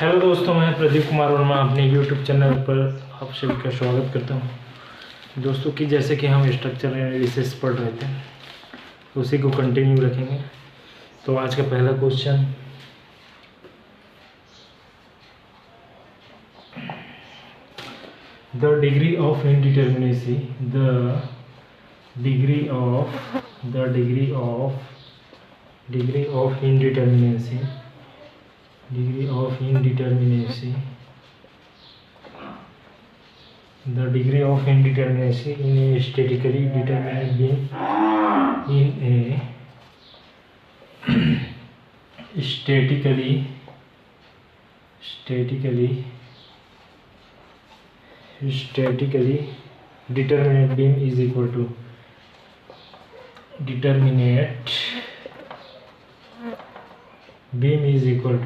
Hello दोस्तों, मैं प्रदीप कुमार वर्मा अपने यूट्यूब चैनल पर आप सभी का स्वागत करता हूं। दोस्तों कि जैसे कि हम स्ट्रक्चर एनालिसिस पढ़ रहे थे, उसी को कंटिन्यू रखेंगे। तो आज का पहला question, the degree of indeterminacy in a statically determinate beam determinate beam is equal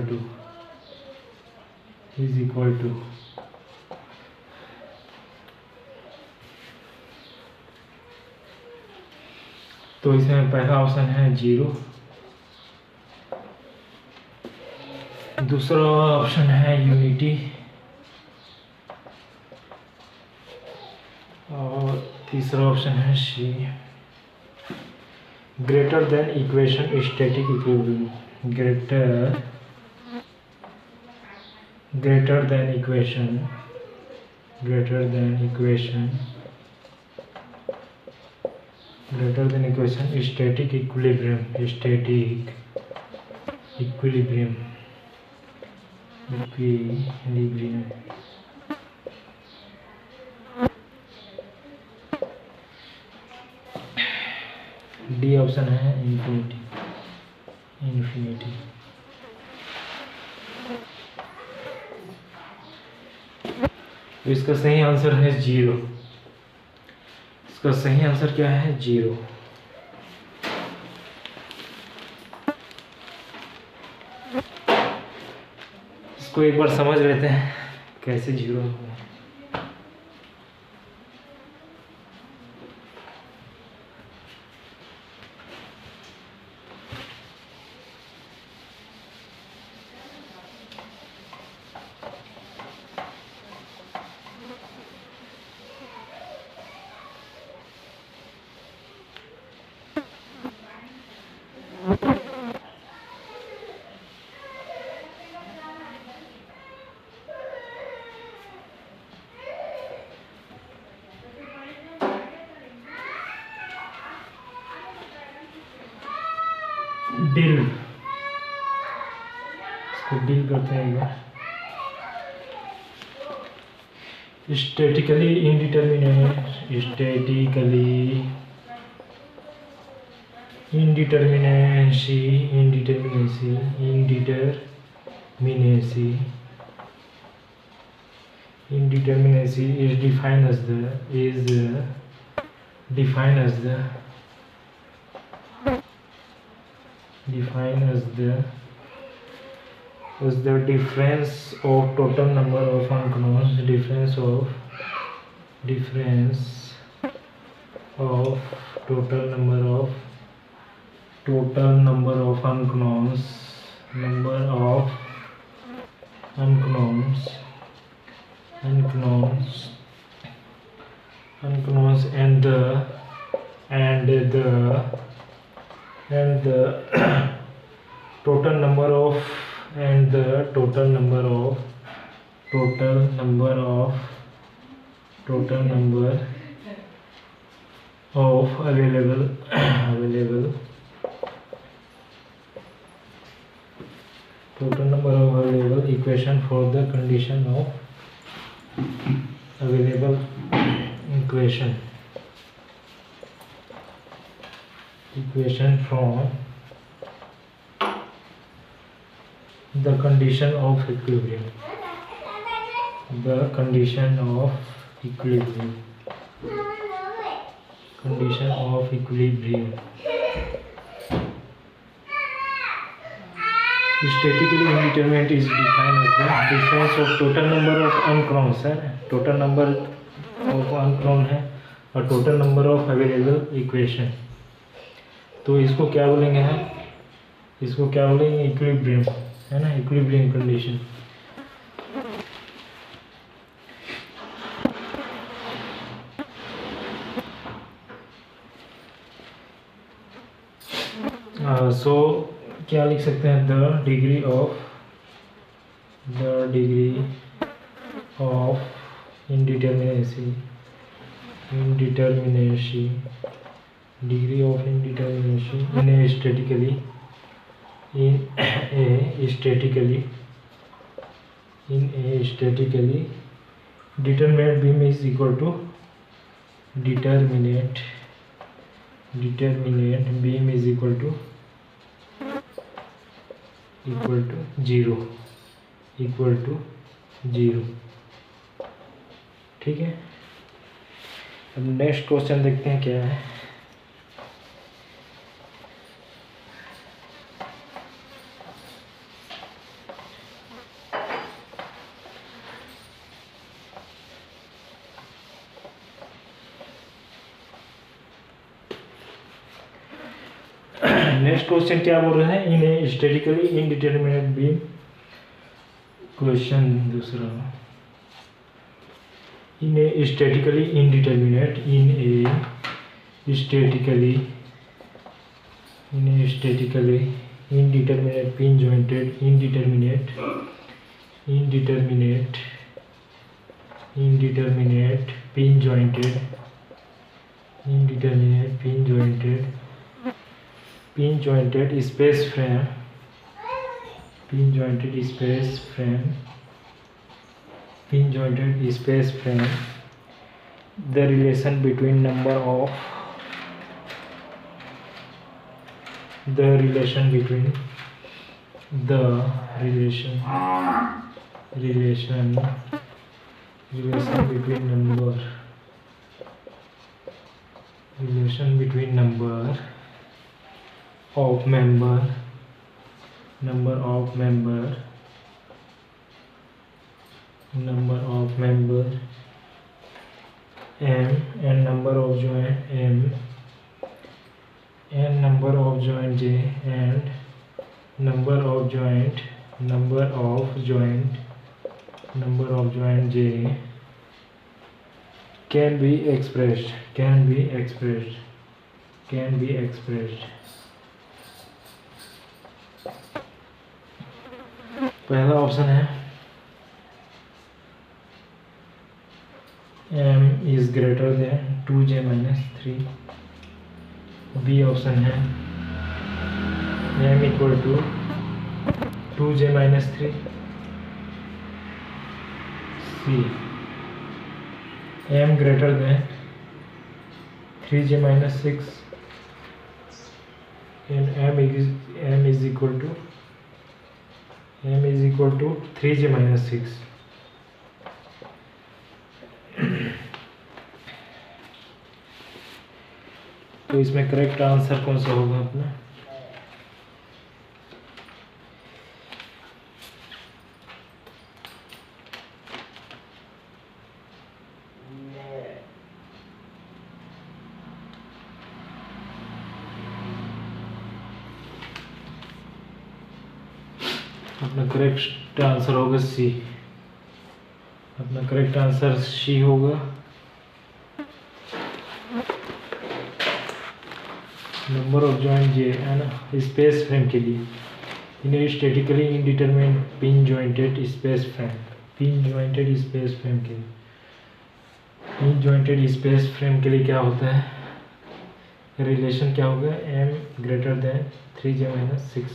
to तो इसमें पहला ऑप्शन है 0, दूसरा ऑप्शन है यूनिटी और तीसरा ऑप्शन है C, greater than equation static equilibrium, greater than static equilibrium D option है इन्फिनिटी। तो इसका सही आंसर है 0। इसका सही आंसर क्या है? 0। इसको एक बार समझ लेते हैं कैसे 0 है। डील, इसको डील करते हैं एक बार। Statically indeterminacy is defined as the difference of total number of unknowns, difference of total number of unknowns and the total number of available equation for the condition of available equation from the condition of equilibrium Statically indeterminate is defined as the difference of total number of unknowns है, total number of unknown है और total number of available equation। तो इसको क्या बोलेंगे हम? इसको क्या बोलेंगे, इक्विलिब्रियम, है ना, इक्विलिब्रियम कंडीशन। सो क्या लिख सकते हैं, the degree of indeterminacy, degree of indeterminacy in a statically determinate beam is equal to determinate beam is equal to 0, ठीक है। अब नेक्स्ट क्वेश्चन देखते हैं क्या है। नेक्स्ट क्वेश्चन क्या बोल रहे हैं, in a statically indeterminate beam, question दूसरा, in a statically indeterminate pin jointed indeterminate pin jointed space frame, the relation between number of number of member M and number of joint M and number of joint J and number of joint J can be expressed पहला option है m is greater than 2j minus 3, B option है m equal to 2j minus 3, C m greater than 3j minus 6 and m is equal to 3j minus 6। तो इसमें correct answer कौन सा होगा अपना, अपना करेक्ट आंसर होगा सी, अपना करेक्ट आंसर सी होगा। नंबर ऑफ जॉइंट जे है ना, स्पेस फ्रेम के लिए, इन्हें statically indeterminate pin jointed space frame के लिए, पिन जॉइंटेड स्पेस फ्रेम के लिए क्या होता है, रिलेशन क्या होगा, m greater than 3j minus 6,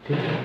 ठीक है।